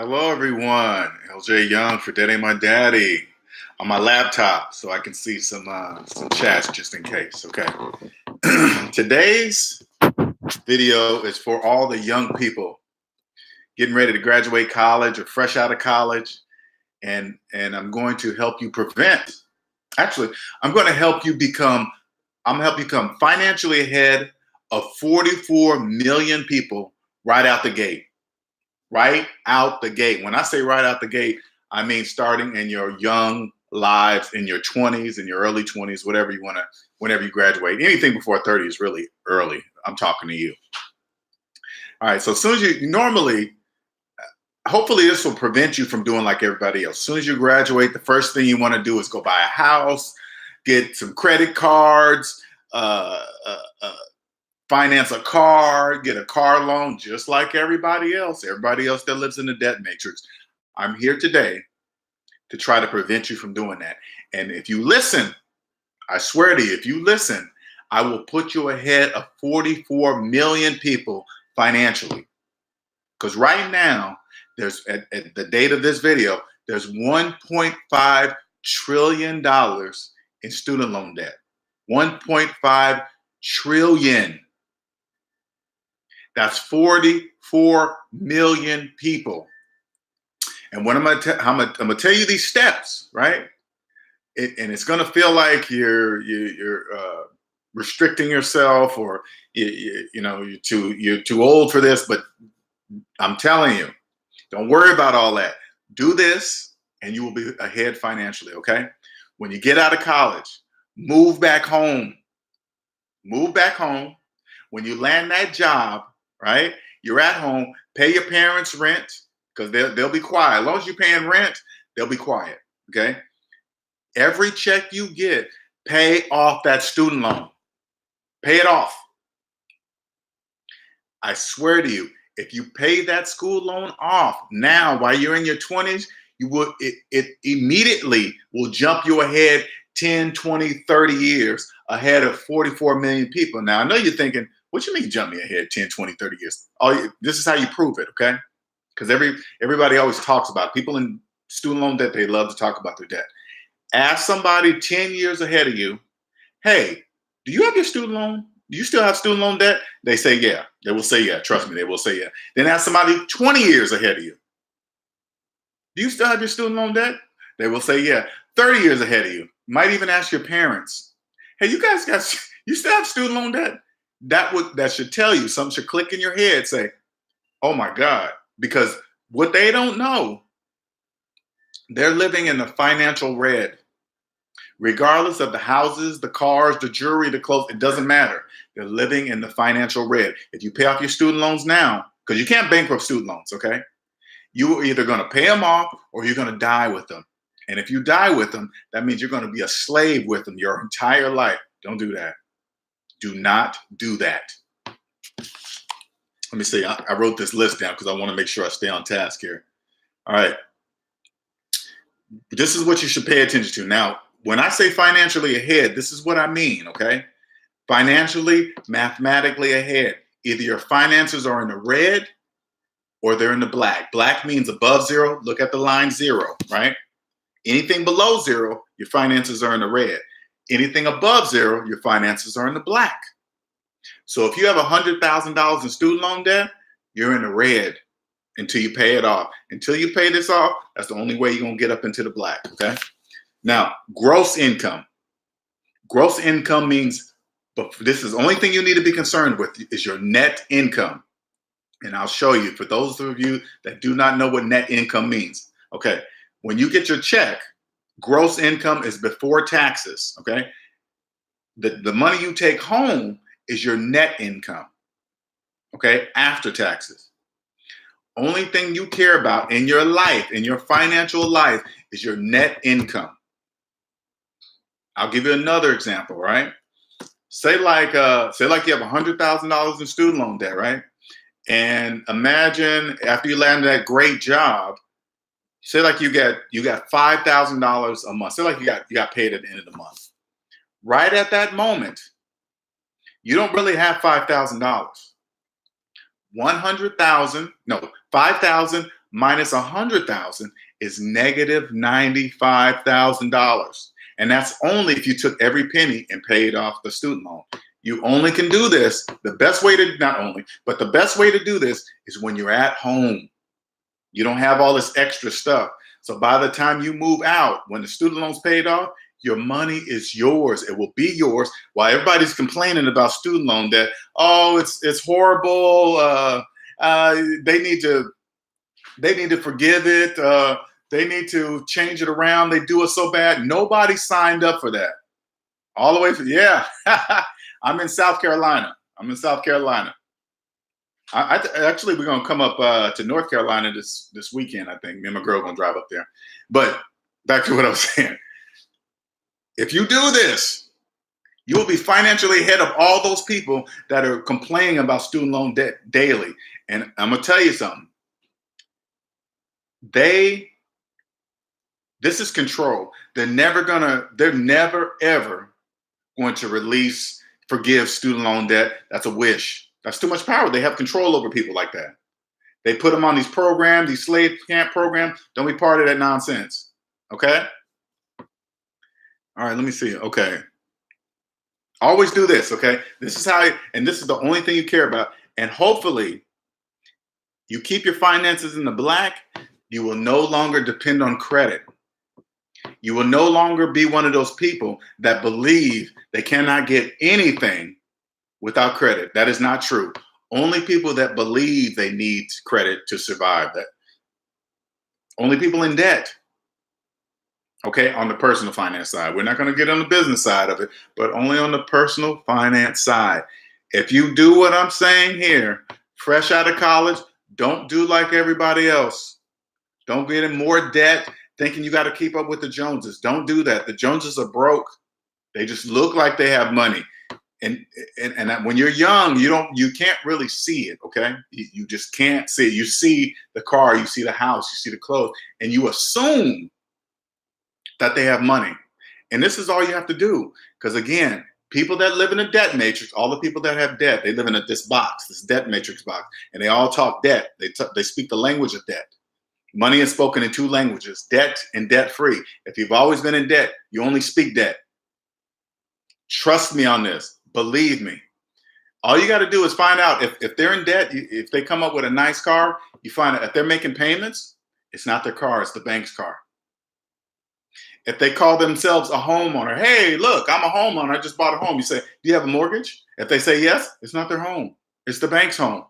Hello, everyone. LJ Young for Daddy My Daddy on my laptop, so I can see some chats just in case. Okay. Today's video is for all the young people getting ready to graduate college or fresh out of college, and I'm going to help you prevent. Actually, I'm going to help you become. I'm going to help you become financially ahead of 44 million people right out the gate. Right out the gate. When I say right out the gate, I mean starting in your young lives, in your 20s, in your early 20s, whatever you want to, whenever you graduate. Anything before 30 is really early. I'm talking to you. All right. So as soon as you normally, hopefully this will prevent you from doing like everybody else. As soon as you graduate, the first thing you want to do is go buy a house, get some credit cards, uh, uh, uh, finance a car, get a car loan, just like everybody else that lives in the debt matrix. I'm here today to try to prevent you from doing that. And if you listen, I swear to you, if you listen, I will put you ahead of 44 million people financially. Because right now, there's at the date of this video, there's $1.5 trillion in student loan debt. 1.5 trillion. That's 44 million people. And what I'm going to tell you these steps, right? And it's going to feel like you're restricting yourself, or you're too old for this. But I'm telling you, don't worry about all that. Do this, and you will be ahead financially. Okay? When you get out of college, move back home. Move back home. When you land that job, right? You're at home. Pay your parents rent, because they'll be quiet. As long as you're paying rent, they'll be quiet. Okay. Every check you get, pay off that student loan. Pay it off. I swear to you, if you pay that school loan off now while you're in your 20s, it immediately will jump you ahead 10, 20, 30 years ahead of 44 million people. Now, I know you're thinking, what you mean jump me ahead 10, 20, 30 years? This is how you prove it, okay? Because everybody always talks about it. People in student loan debt, they love to talk about their debt. Ask somebody 10 years ahead of you, hey, do you have your student loan? Do you still have student loan debt? They say, yeah. They will say, yeah. Trust me, they will say, yeah. Then ask somebody 20 years ahead of you, do you still have your student loan debt? They will say, yeah. 30 years ahead of you. Might even ask your parents, hey, you still have student loan debt? That should tell you, something should click in your head, say, oh my God. Because what they don't know, they're living in the financial red. Regardless of the houses, the cars, the jewelry, the clothes, it doesn't matter. They're living in the financial red. If you pay off your student loans now, because you can't bankrupt student loans, okay? You are either going to pay them off or you're going to die with them. And if you die with them, that means you're going to be a slave with them your entire life. Don't do that. Do not do that. Let me see. I wrote this list down because I want to make sure I stay on task here. All right. This is what you should pay attention to. Now, when I say financially ahead, this is what I mean, okay? Financially, mathematically ahead. Either your finances are in the red or they're in the black. Black means above zero. Look at the line 0, right? Anything below 0, your finances are in the red. Anything above 0, your finances are in the black. So if you have $100,000 in student loan debt, you're in the red until you pay it off. Until you pay this off, that's the only way you're going to get up into the black, okay? Now, gross income. Gross income means, but this is the only thing you need to be concerned with, is your net income. And I'll show you, for those of you that do not know what net income means. Okay, when you get your check, gross income is before taxes, okay? The money you take home is your net income, okay, after taxes. Only thing you care about in your life, in your financial life, is your net income. I'll give you another example, right? Say like you have $100,000 in student loan debt, right? And imagine after you land that great job, say like you got $5,000 a month. Say like you got paid at the end of the month. Right at that moment, you don't really have $5,000. 5,000 minus 100,000 is negative $95,000. And that's only if you took every penny and paid off the student loan. You only can do this. The best way to, not only, but the best way to do this is when you're at home. You don't have all this extra stuff. So by the time you move out, when the student loan's paid off, your money is yours. It will be yours. While everybody's complaining about student loan debt, oh, it's horrible. They need to forgive it. They need to change it around. They do it so bad. Nobody signed up for that. All the way from, yeah. I'm in South Carolina. Actually, we're gonna come up to North Carolina this weekend. I think me and my girl gonna drive up there. But back to what I was saying. If you do this, you will be financially ahead of all those people that are complaining about student loan debt daily. And I'm gonna tell you something. This is control. They're never ever going to forgive student loan debt. That's a wish. That's too much power. They have control over people like that. They put them on these programs, these slave camp programs. Don't be part of that nonsense. Okay? All right, let me see. Okay. Always do this, okay? This is and this is the only thing you care about. And hopefully, you keep your finances in the black. You will no longer depend on credit. You will no longer be one of those people that believe they cannot get anything without credit. That is not true. Only people that believe they need credit to survive that. Only people in debt. Okay, on the personal finance side. We're not going to get on the business side of it, but only on the personal finance side. If you do what I'm saying here, fresh out of college, don't do like everybody else. Don't get in more debt thinking you got to keep up with the Joneses. Don't do that. The Joneses are broke. They just look like they have money. And when you're young, you can't really see it, okay? You just can't see it. You see the car, you see the house, you see the clothes, and you assume that they have money. And this is all you have to do. Because again, people that live in a debt matrix, all the people that have debt, they live in this debt matrix box, and they all talk debt. They speak the language of debt. Money is spoken in two languages, debt and debt free. If you've always been in debt, you only speak debt. Trust me on this. Believe me. All you got to do is find out if they're in debt, if they come up with a nice car, you find out if they're making payments, it's not their car, it's the bank's car. If they call themselves a homeowner, hey, look, I'm a homeowner, I just bought a home. You say, do you have a mortgage? If they say yes, it's not their home. It's the bank's home.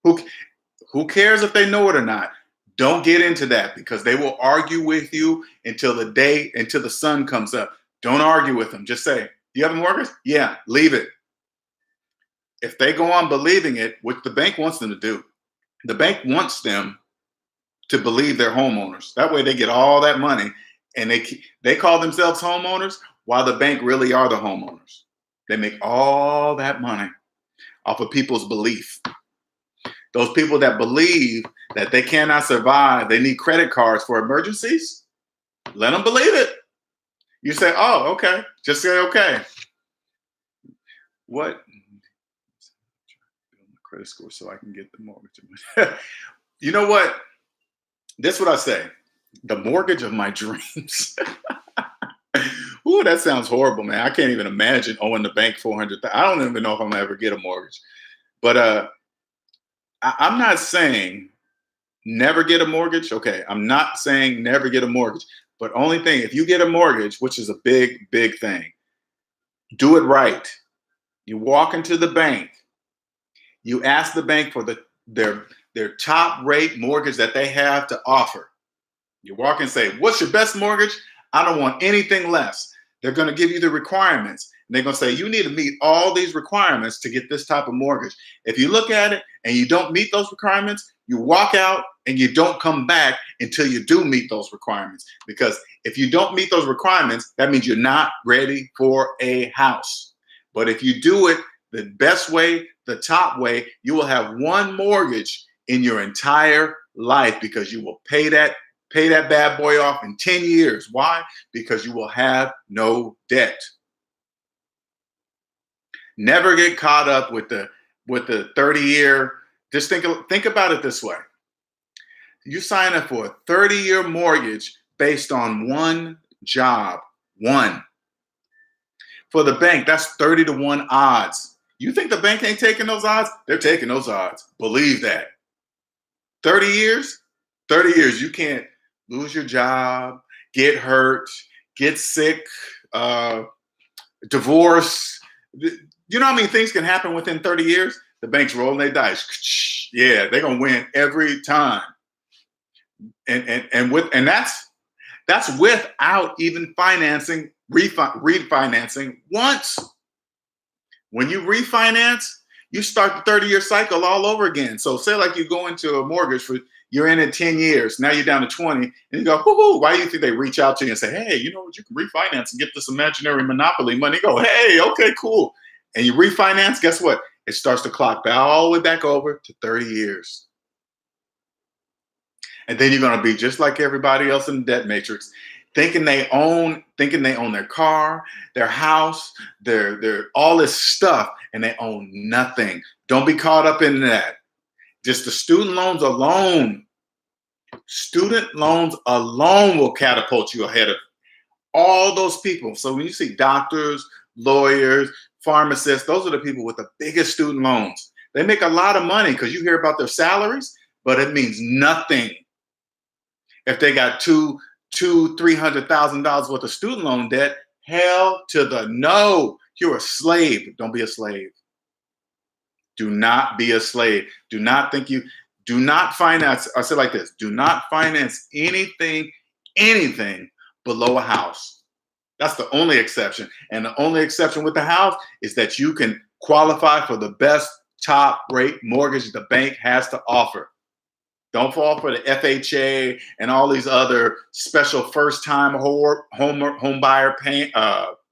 Who cares if they know it or not? Don't get into that because they will argue with you until the sun comes up. Don't argue with them. Just say, do you have a mortgage? Yeah, leave it. If they go on believing it, which the bank wants them to do, the bank wants them to believe they're homeowners. That way they get all that money and they call themselves homeowners while the bank really are the homeowners. They make all that money off of people's belief. Those people that believe that they cannot survive, they need credit cards for emergencies, let them believe it. You say, oh, okay. Just say, okay. What? Credit score so I can get the mortgage. You know what? This is what I say. The mortgage of my dreams. Ooh, that sounds horrible, man. I can't even imagine owing the bank $400,000. I don't even know if I'm gonna ever get a mortgage. But I'm not saying never get a mortgage. Okay, I'm not saying never get a mortgage. But only thing, if you get a mortgage, which is a big, big thing, do it right. You walk into the bank. You ask the bank for their top rate mortgage that they have to offer. You walk and say, what's your best mortgage? I don't want anything less. They're going to give you the requirements. And they're going to say, you need to meet all these requirements to get this type of mortgage. If you look at it and you don't meet those requirements, you walk out and you don't come back until you do meet those requirements. Because if you don't meet those requirements, that means you're not ready for a house. But if you do it the best way, the top way, you will have one mortgage in your entire life because you will pay that bad boy off in 10 years. Why? Because you will have no debt. Never get caught up with the 30-year. Just think about it this way. You sign up for a 30-year mortgage based on one job. One. For the bank, that's 30-1 odds. You think the bank ain't taking those odds? They're taking those odds. Believe that. 30 years? 30 years. You can't lose your job, get hurt, get sick, divorce. You know how many things can happen within 30 years? The bank's rolling their dice. Yeah, they're gonna win every time. And that's without even refinancing once. When you refinance, you start the 30-year cycle all over again. So say like you go into a mortgage you're in it 10 years. Now you're down to 20, and you go, whoo, why do you think they reach out to you and say, hey, you know what, you can refinance and get this imaginary monopoly money? You go, hey, okay, cool. And you refinance, guess what? It starts to clock all the way back over to 30 years. And then you're going to be just like everybody else in the debt matrix, thinking they own their car, their house, their all this stuff, and they own nothing. Don't be caught up in that. Just the student loans alone. Student loans alone will catapult you ahead of all those people. So when you see doctors, lawyers, pharmacists, those are the people with the biggest student loans. They make a lot of money because you hear about their salaries, but it means nothing if they got $300,000 worth of student loan debt. Hell to the no. You're a slave. Don't be a slave. Do not be a slave. Do not finance. I say like this: do not finance anything below a house. That's the only exception. And the only exception with the house is that you can qualify for the best top rate mortgage the bank has to offer. Don't fall for the FHA and all these other special first-time home buyer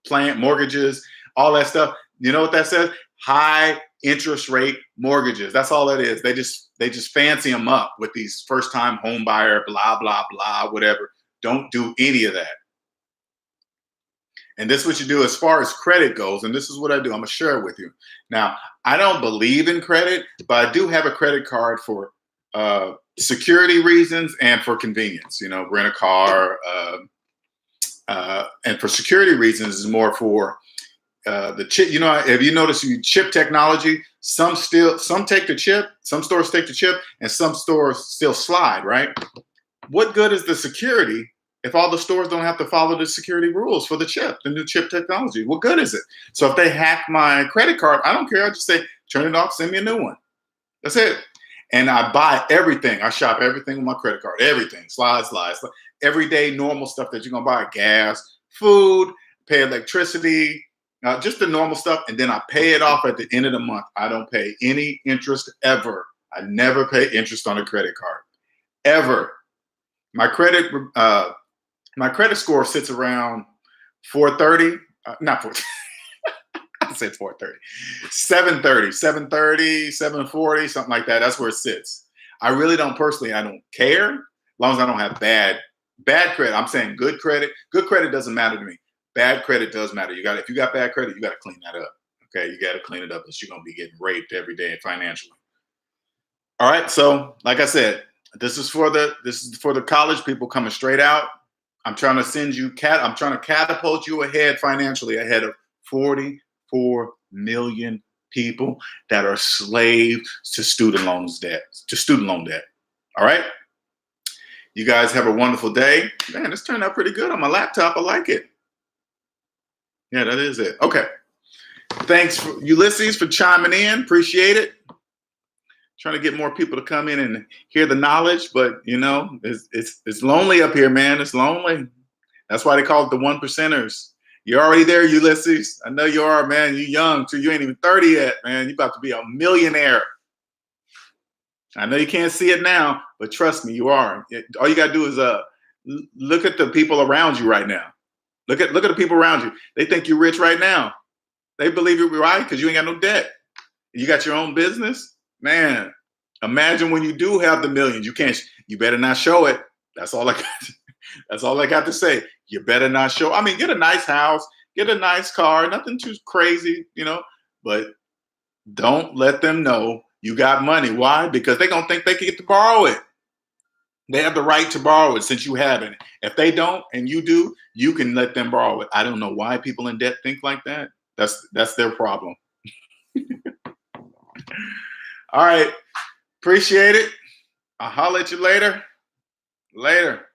plan mortgages, all that stuff. You know what that says? High interest rate mortgages. That's all it is. They just fancy them up with these first-time home buyer, blah, blah, blah, whatever. Don't do any of that. And this is what you do as far as credit goes. And this is what I do. I'm going to share it with you. Now, I don't believe in credit, but I do have a credit card for security reasons and for convenience. You know, rent a car. And for security reasons is more for the chip. You know, have you noticed chip technology? Some take the chip, some stores take the chip, and some stores still slide, right? What good is the security if all the stores don't have to follow the security rules for the new chip technology? What good is it? So if they hack my credit card, I don't care. I just say, turn it off, send me a new one. That's it. And I buy everything. I shop everything with my credit card. Everything. Slides. Everyday normal stuff that you're going to buy. Gas, food, pay electricity, just the normal stuff. And then I pay it off at the end of the month. I don't pay any interest ever. I never pay interest on a credit card. Ever. My credit score sits around 430. Not 430. I said 430. 730, 740, something like that. That's where it sits. I really don't personally, I don't care as long as I don't have bad credit. I'm saying good credit. Good credit doesn't matter to me. Bad credit does matter. If you got bad credit, you got to clean that up. Okay, you got to clean it up, because you're gonna be getting raped every day financially. All right. So, like I said, this is for the college people coming straight out. I'm trying to catapult you ahead financially, ahead of 44 million people that are slaves to student loan debt. All right. You guys have a wonderful day. Man, this turned out pretty good on my laptop. I like it. Yeah, that is it. Okay. Thanks, Ulysses, for chiming in. Appreciate it. Trying to get more people to come in and hear the knowledge, but you know, it's lonely up here, man. It's lonely. That's why they call it the 1%ers. You're already there, Ulysses. I know you are, man. You're young too. You ain't even 30 yet, man. You're about to be a millionaire. I know you can't see it now, but trust me, you are. All you gotta do is look at the people around you right now. Look at the people around you. They think you're rich right now. They believe you're right because you ain't got no debt. You got your own business. Man, imagine when you do have the millions. You better not show it. That's all I got to say. You better not show. I mean, get a nice house, get a nice car, nothing too crazy, you know, but don't let them know you got money. Why? Because they're going to think they can get to borrow it. They have the right to borrow it since you haven't. If they don't and you do, you can let them borrow it. I don't know why people in debt think like that. That's their problem. All right. Appreciate it. I'll holler at you later. Later.